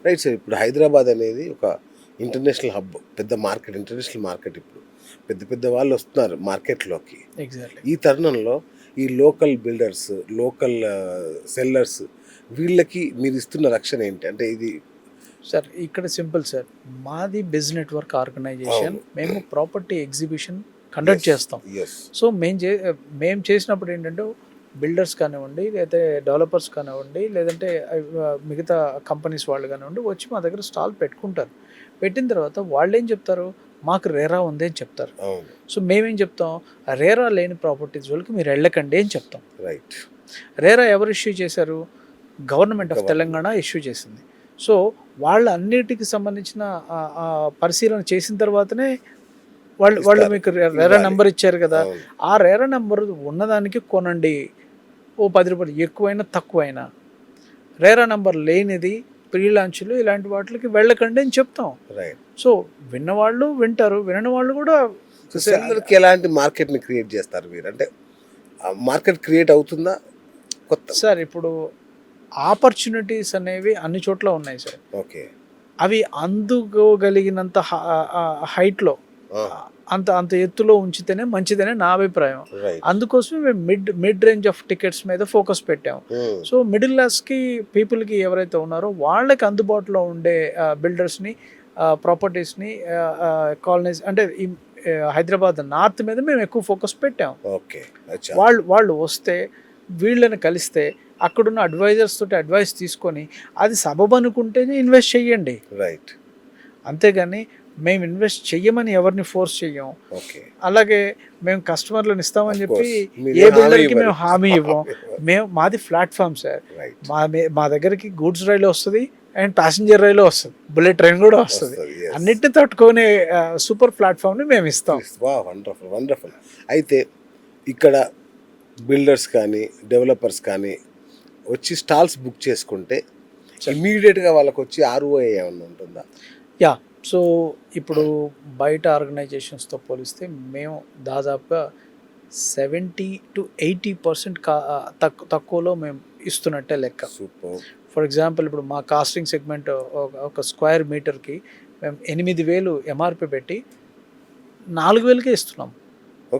Right sir. ఇప్పుడు హైదరాబాద్ అనేది ఒక ఇంటర్నేషనల్ హబ్, పెద్ద మార్కెట్, ఇంటర్నేషనల్ మార్కెట్. ఇప్పుడు పెద్ద పెద్ద వాళ్ళు వస్తున్నారు మార్కెట్లోకి. ఎగ్జాక్ట్లీ. ఈ తరుణంలో ఈ లోకల్ బిల్డర్స్, లోకల్ సెల్లర్స్, వీళ్ళకి మీరు ఇస్తున్న రక్షణ ఏంటి? అంటే ఇది సార్ ఇక్కడ సింపుల్ సార్, మాది బిజ్ నెట్వర్క్ ఆర్గనైజేషన్. మేము ప్రాపర్టీ ఎగ్జిబిషన్ కండక్ట్ చేస్తాం. ఎస్. సో మేము చేసినప్పుడు ఏంటంటే బిల్డర్స్ కానివ్వండి, లేదంటే డెవలపర్స్ కానివ్వండి, లేదంటే మిగతా కంపెనీస్ వాళ్ళు కానివ్వండి వచ్చి మా దగ్గర స్టాల్ పెట్టుకుంటారు. పెట్టిన తర్వాత వాళ్ళు ఏం చెప్తారు, మాకు రేరా ఉంది అని చెప్తారు. అవును. సో మేమేం చెప్తాం, రేరా లేని ప్రాపర్టీస్ వాళ్ళకి మీరు వెళ్ళకండి అని చెప్తాం. రైట్. రేరా ఎవరు ఇష్యూ చేశారు? గవర్నమెంట్ ఆఫ్ తెలంగాణ ఇష్యూ చేసింది. సో వాళ్ళ అన్నిటికి సంబంధించిన పరిశీలన చేసిన తర్వాతనే వాళ్ళు మీకు రేరా నెంబర్ ఇచ్చారు కదా. ఆ రేరా నెంబర్ ఉన్నదానికి కొనండి, ఓ 10 రూపాయలు ఎక్కువైనా తక్కువైనా. రేరా నెంబర్ లేనిది ప్రీ లాంచ్లు ఇలాంటి వాటికి వెళ్ళకండి అని చెప్తాం. రైట్. సో విన్నవాళ్ళు వింటారు, వినని వాళ్ళు కూడా. సెల్లర్కి ఎలాంటి మార్కెట్ని క్రియేట్ చేస్తారు మీరు? అంటే మార్కెట్ క్రియేట్ అవుతుందా కొత్త? సార్ ఇప్పుడు ఆపర్చునిటీస్ అనేవి అన్ని చోట్ల ఉన్నాయి సార్. ఓకే. అవి అందుకోగలిగినంత హైట్లో, అంత ఎత్తులో ఉంచితేనే మంచిదనే నా అభిప్రాయం. అందుకోసమే మేము మిడ్ రేంజ్ ఆఫ్ టికెట్స్ మీద ఫోకస్ పెట్టాము. సో మిడిల్ క్లాస్కి పీపుల్కి ఎవరైతే ఉన్నారో వాళ్ళకి అందుబాటులో ఉండే బిల్డర్స్ని, ప్రాపర్టీస్ని, కాలనీస్ అంటే ఈ హైదరాబాద్ నార్త్ మీద మేము ఎక్కువ ఫోకస్ పెట్టాము. ఓకే. వాళ్ళు వస్తే వీళ్ళని కలిస్తే అక్కడున్న అడ్వైజర్స్ తోటి అడ్వైస్ తీసుకొని అది సబబ్ అనుకుంటేనే ఇన్వెస్ట్ చెయ్యండి. రైట్. అంతేగాని మేము ఇన్వెస్ట్ చెయ్యమని ఎవరిని ఫోర్స్ చెయ్యం. ఓకే. అలాగే మేము కస్టమర్లను ఇస్తామని చెప్పి ఏ బిల్డర్కి మేము హామీ ఇవ్వం. మాది ప్లాట్ఫామ్ సార్. మా దగ్గరికి గూడ్స్ రైలు వస్తుంది అండ్ ప్యాసింజర్ రైలు వస్తుంది, బుల్లెట్ ట్రైన్ కూడా వస్తుంది. అన్నిటిని తట్టుకునే సూపర్ ప్లాట్ఫామ్ని మేము ఇస్తాం. Wonderful, wonderful. అయితే ఇక్కడ బిల్డర్స్ కానీ డెవలపర్స్ కానీ వచ్చి స్టాల్స్ బుక్ చేసుకుంటే ఇమీడియట్గా వాళ్ళకి వచ్చి ROI ఏమన్నా ఉంటుందా? యా. సో ఇప్పుడు బయట ఆర్గనైజేషన్స్తో పోలిస్తే మేము దాదాపుగా 70-80% తక్కువలో మేము ఇస్తున్నట్టే లెక్క. సూపర్. ఫర్ ఎగ్జాంపుల్ ఇప్పుడు మా కాస్టింగ్ సెగ్మెంట్ ఒక స్క్వేర్ మీటర్కి మేము 8,000 MRP పెట్టి 4,000కే ఇస్తున్నాం.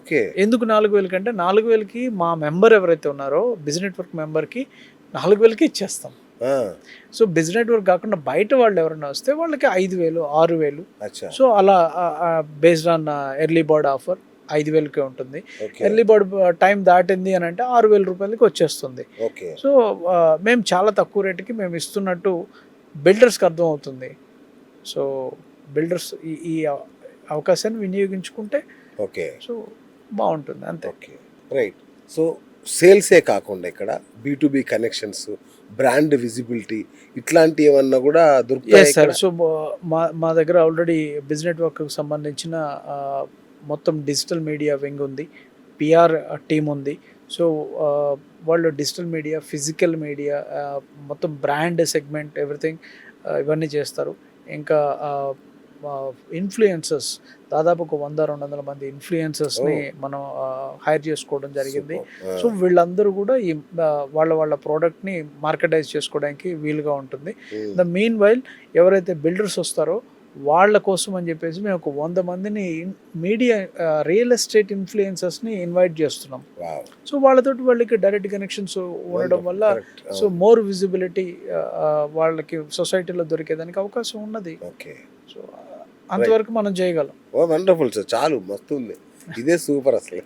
ఓకే. ఎందుకు 4,000 కంటే 4,000కి మా మెంబర్ ఎవరైతే ఉన్నారో బిజ్ నెట్వర్క్ మెంబర్కి 4,000కి ఇచ్చేస్తాం. సో బిజ్ నెట్వర్క్ కాకుండా బయట వాళ్ళు ఎవరైనా వస్తే వాళ్ళకి 5,000, 6,000. సో అలా based on early bird offer 5,000కే ఉంటుంది. ఎర్లీ బర్డ్ టైం దాటింది అని అంటే 6,000 రూపాయలకి వచ్చేస్తుంది. సో మేము చాలా తక్కువ రేటుకి మేము ఇస్తున్నట్టు బిల్డర్స్కి అర్థం అవుతుంది. సో బిల్డర్స్ ఈ అవకాశాన్ని వినియోగించుకుంటే ఓకే, సో బాగుంటుంది అంతే. Okay, right. సో సేల్సే కాకుండా ఇక్కడ B2B కనెక్షన్స్, బ్రాండ్ విజిబిలిటీ ఇట్లాంటి ఏమన్నా కూడా దొరుకుతాయి సార్. సో మా దగ్గర ఆల్రెడీ బిజ్ నెట్వర్క్కి సంబంధించిన మొత్తం డిజిటల్ మీడియా వింగ్ ఉంది, PR టీమ్ ఉంది. సో వాళ్ళు డిజిటల్ మీడియా, ఫిజికల్ మీడియా, మొత్తం బ్రాండ్ సెగ్మెంట్ ఎవ్రీథింగ్ ఇవన్నీ చేస్తారు. ఇంకా ఇన్ఫ్లుయెన్సర్స్ దాదాపు ఒక 100-200 మంది ఇన్ఫ్లుయెన్సర్స్ని మనం హైర్ చేసుకోవడం జరిగింది. సో వీళ్ళందరూ కూడా ఈ వాళ్ళ ప్రోడక్ట్ని మార్కెటైజ్ చేసుకోవడానికి వీలుగా ఉంటుంది. ద మీన్ వైల్ ఎవరైతే బిల్డర్స్ వస్తారో వాళ్ళ కోసం అని చెప్పేసి మేము ఒక 100 మందిని మీడియా, రియల్ ఎస్టేట్ ఇన్ఫ్లుయెన్సర్స్ని ఇన్వైట్ చేస్తున్నాం. సో వాళ్ళకి డైరెక్ట్ కనెక్షన్స్ ఉండడం వల్ల సో మోర్ విజిబిలిటీ వాళ్ళకి సొసైటీలో దొరికేదానికి అవకాశం ఉన్నది. సో అంతవరకు మనం చేయగలం. వండర్ఫుల్ సార్, చాలు, మస్తు ఉంది, ఇదే సూపర్ అసలు.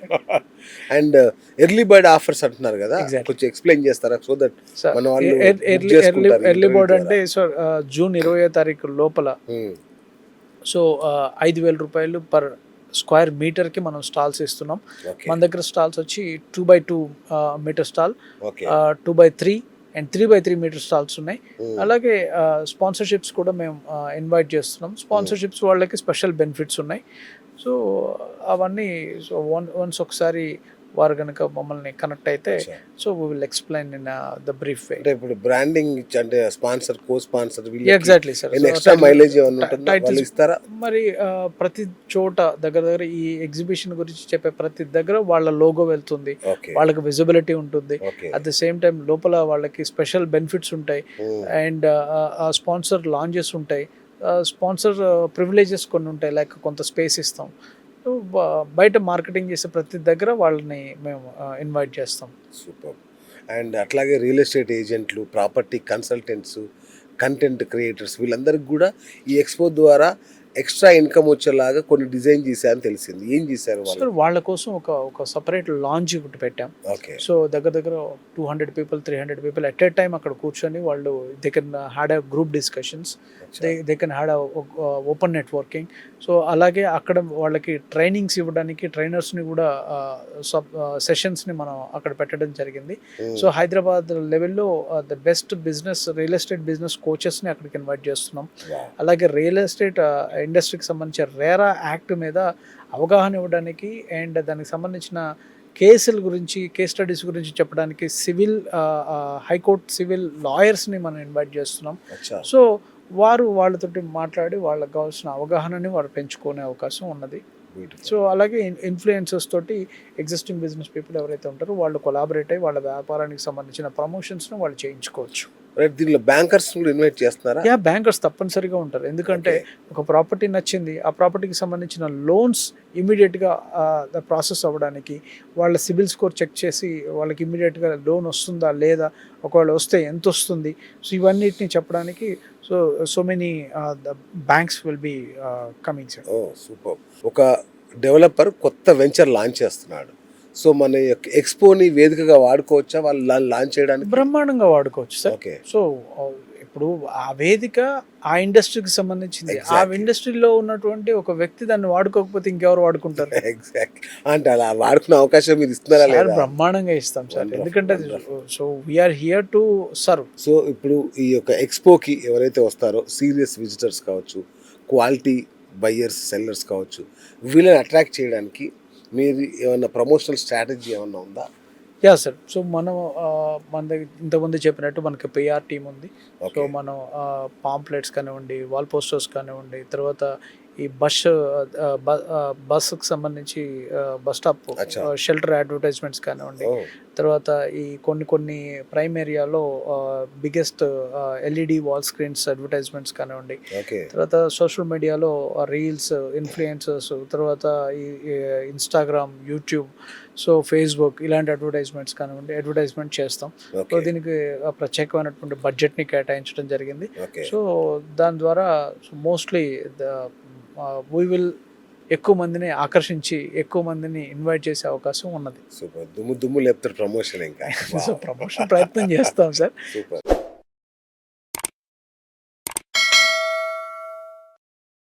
అండ్ ఎర్లీ బర్డ్ ఆఫర్స్ అంటున్నారు కదా, కొంచెం ఎక్స్ప్లెయిన్ చేస్తారా? సో దట్ మన వాళ్ళు ఎర్లీ బర్డ్ అంటే సార్ జూన్ 20వ తారీఖు లోపల సో 5,000 రూపాయలు పర్ స్క్వేర్ మీటర్కి మనం స్టాల్స్ ఇస్తున్నాం. మన దగ్గర స్టాల్స్ వచ్చి 2x2 metre stall, 2x3 and 3x3 metre stalls ఉన్నాయి. అలాగే స్పాన్సర్షిప్స్ కూడా మేము ఇన్వైట్ చేస్తున్నాం. స్పాన్సర్షిప్స్ వాళ్ళకి స్పెషల్ బెనిఫిట్స్ ఉన్నాయి. సో అవన్నీ సో వన్స్ ఒకసారి వారు కనుక మమ్మల్ని కనెక్ట్ అయితే అచ్చా. So we will explain in the brief way. అంటే ఇప్పుడు బ్రాండింగ్ అంటే sponsor co sponsor exactly sir. Extra mileage ఏమైనా ఉంటుందా వాళ్ళు ఇస్తారా? మరి ప్రతి చోట దగ్గర దగ్గర ఈ ఎగ్జిబిషన్ గురించి చెప్పే ప్రతి దగ్గర వాళ్ళ లోగో వెళ్తుంది, ఓకే వాళ్ళకి విజిబిలిటీ ఉంటుంది. Okay at the same time లోపల వాళ్ళకి స్పెషల్ బెనిఫిట్స్ ఉంటాయి అండ్ స్పాన్సర్ లాంచెస్ ఉంటాయి, స్పాన్సర్ ప్రివిలేజెస్ కొన్ని ఉంటాయి, లైక్ కొంత స్పేస్ ఇస్తాం. సో బయట మార్కెటింగ్ చేసే ప్రతి దగ్గర వాళ్ళని మేము ఇన్వైట్ చేస్తాం. సూపర్. అండ్ అట్లాగే రియల్ ఎస్టేట్ ఏజెంట్లు, ప్రాపర్టీ కన్సల్టెంట్స్, కంటెంట్ క్రియేటర్స్ వీళ్ళందరికీ కూడా ఈ ఎక్స్పో ద్వారా ఎక్స్ట్రా ఇన్కమ్ వచ్చేలాగా కొన్ని డిజైన్ చేశారని తెలిసింది. ఏం చేశారు వాళ్ళు? సార్ వాళ్ళ కోసం ఒక సపరేట్ లాంచ్ ఒకటి పెట్టాం. ఓకే సో దగ్గర దగ్గర 200 people 300 people at a time అక్కడ కూర్చొని వాళ్ళు they can had a group discussions, they can had open networking. So అలాగే అక్కడ వాళ్ళకి ట్రైనింగ్స్ ఇవ్వడానికి ట్రైనర్స్ని కూడా సెషన్స్ని మనం అక్కడ పెట్టడం జరిగింది. సో హైదరాబాద్ లెవెల్లో the best business real estate business కోచెస్ని అక్కడికి ఇన్వైట్ చేస్తున్నాం. అలాగే రియల్ ఎస్టేట్ ఇండస్ట్రీకి సంబంధించిన రేరా యాక్ట్ మీద అవగాహన ఇవ్వడానికి అండ్ దానికి సంబంధించిన కేసుల గురించి, కేస్ స్టడీస్ గురించి చెప్పడానికి సివిల్ హైకోర్టు సివిల్ లాయర్స్ని మనం ఇన్వైట్ చేస్తున్నాం. సో వాళ్ళతోటి మాట్లాడి వాళ్ళకి కావాల్సిన అవగాహనని వాళ్ళు పెంచుకునే అవకాశం ఉన్నది. సో అలాగే ఇన్ఫ్లుయెన్సర్స్ తోటి ఎగ్జిస్టింగ్ బిజినెస్ పీపుల్ ఎవరైతే ఉంటారో వాళ్ళు కొలాబరేట్ అయ్యి వాళ్ళ వ్యాపారానికి సంబంధించిన ప్రమోషన్స్ను వాళ్ళు చేయించుకోవచ్చు. దీనిలో బ్యాంకర్స్ కూడా ఇన్వైట్ చేస్తున్నారా? బ్యాంకర్స్ తప్పనిసరిగా ఉంటారు. ఎందుకంటే ఒక ప్రాపర్టీ నచ్చింది, ఆ ప్రాపర్టీకి సంబంధించిన లోన్స్ ఇమీడియట్గా ప్రాసెస్ అవ్వడానికి వాళ్ళ సిబిల్ స్కోర్ చెక్ చేసి వాళ్ళకి ఇమీడియట్గా లోన్ వస్తుందా లేదా, ఒకవేళ వస్తే ఎంత వస్తుంది, సో ఇవన్నిటిని చెప్పడానికి so many banks will be coming sir. Super. ఒక డెవలపర్ కొత్త వెంచర్ లాంచ్ చేస్తున్నాడు, సో మన ఎక్స్పోని వేదికగా వాడుకోవచ్చా వాళ్ళు లాంచ్ చేయడానికి? బ్రహ్మాండంగా వాడుకోవచ్చు సార్. ఓకే. సో ఇప్పుడు ఆ వేదిక ఆ ఇండస్ట్రీకి సంబంధించింది. ఆ ఇండస్ట్రీలో ఉన్నటువంటి ఒక వ్యక్తి దాన్ని వాడుకోకపోతే ఇంకెవరు వాడుకుంటారు? ఎగ్జాక్ట్. అంటే అలా వాడుకునే అవకాశం మీరు ఇస్తున్నారా లేదా? బ్రహ్మాండంగా ఇస్తాం సార్. ఎందుకంటే so we are here to serve. So ఇప్పుడు ఈ యొక్క ఎక్స్పోకి ఎవరైతే వస్తారో సీరియస్ విజిటర్స్ కావచ్చు, క్వాలిటీ బయ్యర్స్ సెల్లర్స్ కావచ్చు, వీళ్ళని అట్రాక్ట్ చేయడానికి మీరు ఏమన్నా ప్రమోషనల్ స్ట్రాటజీ ఏమన్నా ఉందా? Yeah sir. సో మనం మన దగ్గర ఇంతకుముందు చెప్పినట్టు మనకి పిఆర్ టీమ్ ఉంది. సో మనం పాంప్లెట్స్ కానివ్వండి, వాల్ పోస్టర్స్ కానివ్వండి, తర్వాత ఈ బస్కి సంబంధించి బస్ స్టాప్ షెల్టర్ అడ్వర్టైజ్మెంట్స్ కానివ్వండి, తర్వాత ఈ కొన్ని ప్రైమ్ ఏరియాలో biggest LED wall screens advertisements కానివ్వండి, తర్వాత సోషల్ మీడియాలో రీల్స్, ఇన్ఫ్లుయెన్సర్స్, తర్వాత ఈ ఇన్స్టాగ్రామ్, యూట్యూబ్, సో ఫేస్బుక్ ఇలాంటి అడ్వర్టైజ్మెంట్స్ కానివ్వండి అడ్వర్టైజ్మెంట్ చేస్తాం. సో దీనికి ప్రత్యేకమైనటువంటి బడ్జెట్ని కేటాయించడం జరిగింది. సో దాని ద్వారా మోస్ట్లీ వీ విల్ ఎక్కువ మందిని ఆకర్షించి ఎక్కువ మందిని ఇన్వైట్ చేసే అవకాశం ఉన్నది. సూపర్. దుమ్ము లేపుతారు ప్రమోషన్ ఇంకా. సో ప్రమోషన్ ప్రయత్నం చేస్తాం సార్. సూపర్.